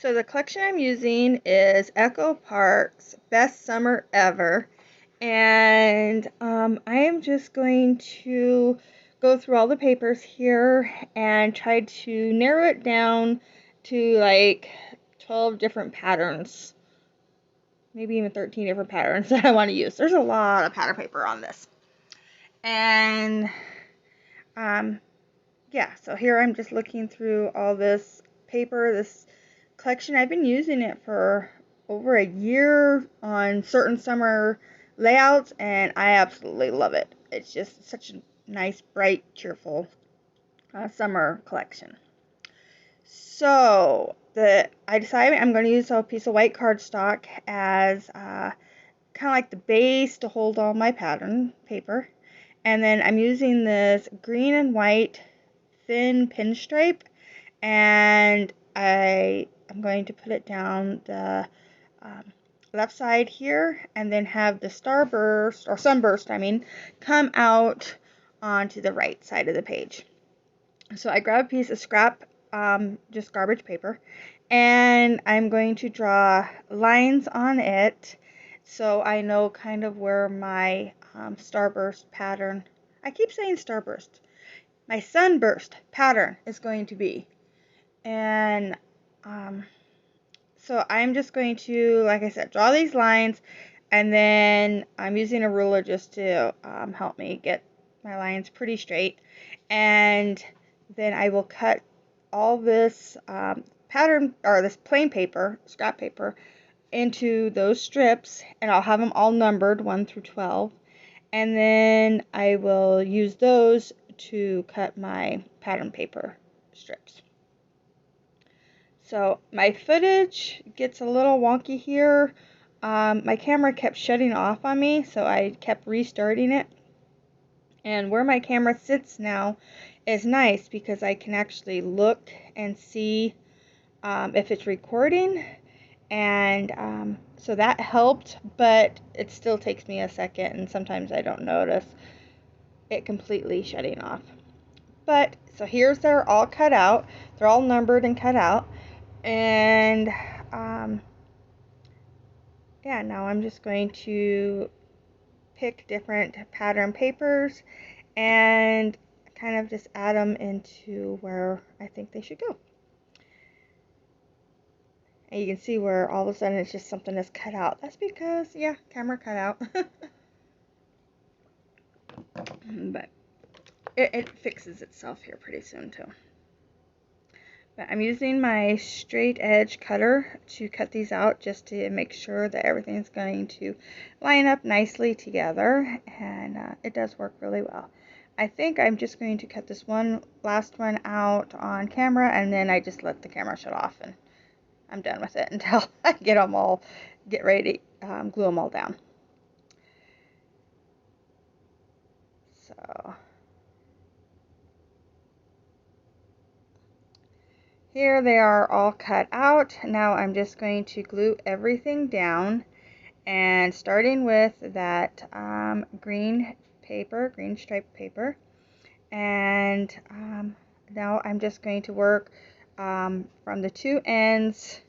So the collection I'm using is Echo Park's Best Summer Ever. And I am just going to go through all the papers here and try to narrow it down to like 12 different patterns. Maybe even 13 different patterns that I want to use. There's a lot of pattern paper on this. And yeah, so here I'm just looking through all this paper, this collection. I've been using it for over a year on certain summer layouts, and I absolutely love it. It's just such a nice, bright, cheerful summer collection. So I decided I'm going to use a piece of white cardstock as kind of like the base to hold all my pattern paper. And then I'm using this green and white thin pinstripe, and I'm going to put it down the left side here, and then have the starburst, or sunburst, come out onto the right side of the page. So I grab a piece of scrap, just garbage paper, and I'm going to draw lines on it so I know kind of where my starburst pattern, I keep saying starburst, my sunburst pattern is going to be. And so I'm just going to, like I said, draw these lines, and then I'm using a ruler just to help me get my lines pretty straight. And then I will cut all this pattern, or this plain paper, scrap paper, into those strips, and I'll have them all numbered 1 through 12. And then I will use those to cut my pattern paper strips. So my footage gets a little wonky here. My camera kept shutting off on me, so I kept restarting it. And where my camera sits now is nice because I can actually look and see if it's recording. And so that helped, but it still takes me a second, and sometimes I don't notice it completely shutting off. But so here's, they're all cut out. They're all numbered and cut out. And yeah, now I'm just going to pick different pattern papers and kind of just add them into where I think they should go. And you can see where all of a sudden it's just something that's cut out. That's because, yeah, camera cut out. But it fixes itself here pretty soon too. But I'm using my straight edge cutter to cut these out just to make sure that everything's going to line up nicely together, and it does work really well. I think I'm just going to cut this last one out on camera, and then I just let the camera shut off, and I'm done with it until I get ready to glue them all down. So here they are all cut out. Now I'm just going to glue everything down, and starting with that green striped paper, and now I'm just going to work from the two ends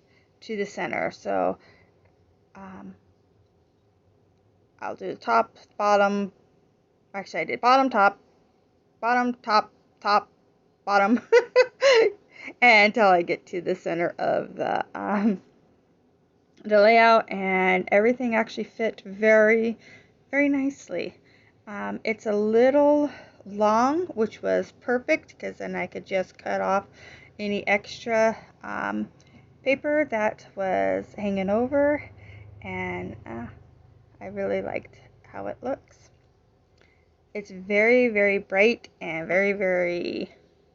to the center. So I'll do the top, bottom, actually I did bottom, top, top, bottom, until I get to the center of the layout, and everything actually fit very, very nicely. It's a little long, which was perfect because then I could just cut off any extra paper that was hanging over, and I really liked how it looks. It's very, very bright and very, very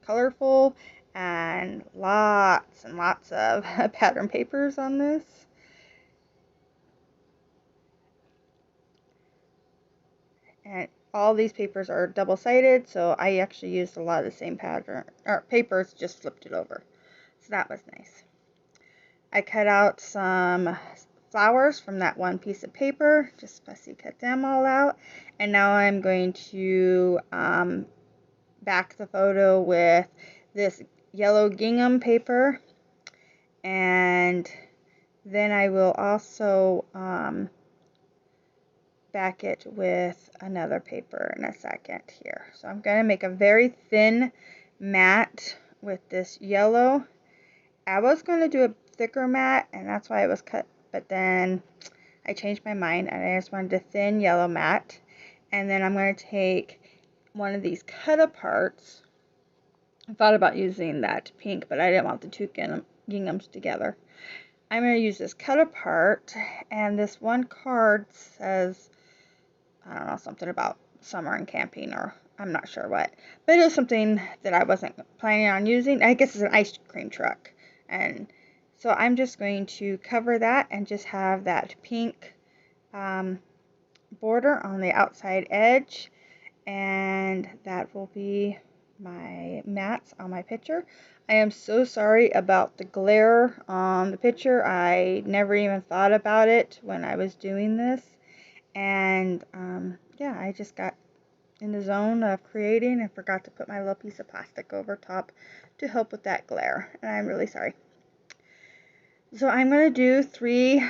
colorful, and lots of pattern papers on this. And all these papers are double-sided, so I actually used a lot of the same pattern or papers, just flipped it over. So that was nice. I cut out some flowers from that one piece of paper, just fussy cut them all out. And now I'm going to back the photo with this yellow gingham paper, and then I will also back it with another paper in a second here. So I'm going to make a very thin mat with this yellow. I was going to do a thicker mat, and that's why it was cut, but then I changed my mind and I just wanted a thin yellow mat. And then I'm going to take one of these cut aparts. I thought about using that pink, but I didn't want the two ginghams together. I'm going to use this cut apart, and this one card says, I don't know, something about summer and camping, or I'm not sure what, but it was something that I wasn't planning on using. I guess it's an ice cream truck, and so I'm just going to cover that and just have that pink border on the outside edge, and that will be my mats on my picture. I am so sorry about the glare on the picture. I never even thought about it when I was doing this, and yeah, I just got in the zone of creating and forgot to put my little piece of plastic over top to help with that glare, and I'm really sorry. So I'm going to do 3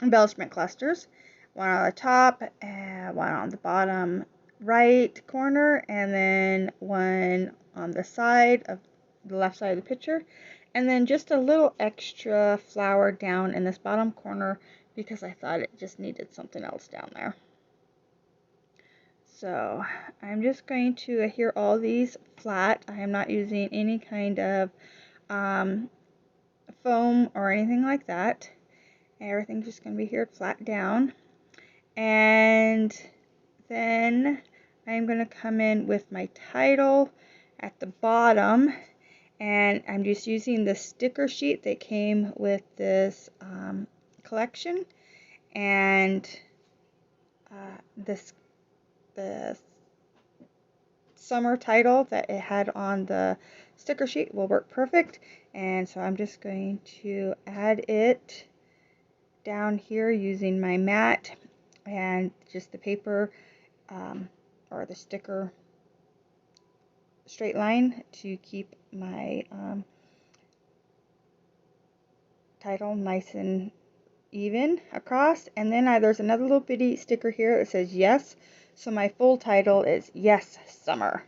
embellishment clusters, one on the top, and one on the bottom right corner, and then one on the side of the left side of the picture, and then just a little extra flower down in this bottom corner because I thought it just needed something else down there. So I'm just going to adhere all these flat. I am not using any kind of foam or anything like that. Everything's just going to be adhered flat down. And then I'm going to come in with my title at the bottom, and I'm just using the sticker sheet that came with this collection, and the summer title that it had on the sticker sheet will work perfect. And so I'm just going to add it down here using my mat and just the paper or the sticker straight line to keep my title nice and even across. And then there's another little bitty sticker here that says yes, so my full title is Yes Summer.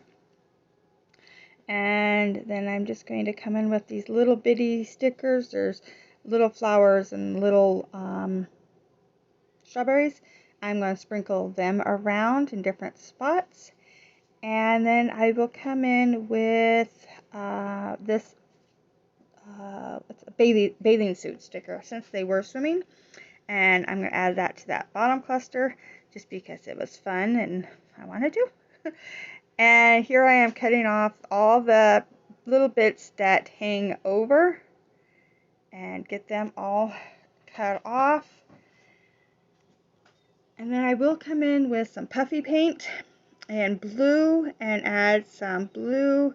And then I'm just going to come in with these little bitty stickers. There's little flowers and little strawberries. I'm going to sprinkle them around in different spots. And then I will come in with this bathing suit sticker since they were swimming. And I'm going to add that to that bottom cluster just because it was fun and I wanted to. And here I am cutting off all the little bits that hang over and get them all cut off. And then I will come in with some puffy paint and blue and add some blue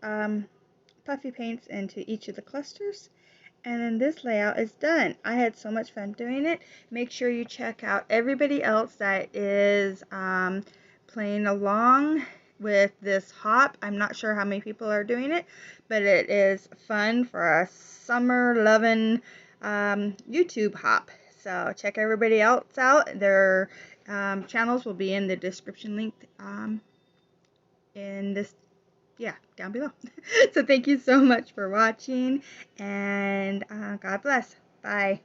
puffy paints into each of the clusters. And then this layout is done. I had so much fun doing it. Make sure you check out everybody else that is playing along with this hop. I'm not sure how many people are doing it, but it is fun for a summer loving YouTube hop. So check everybody else out. Their channels will be in the description link in this, yeah, down below. So thank you so much for watching, and God bless. Bye.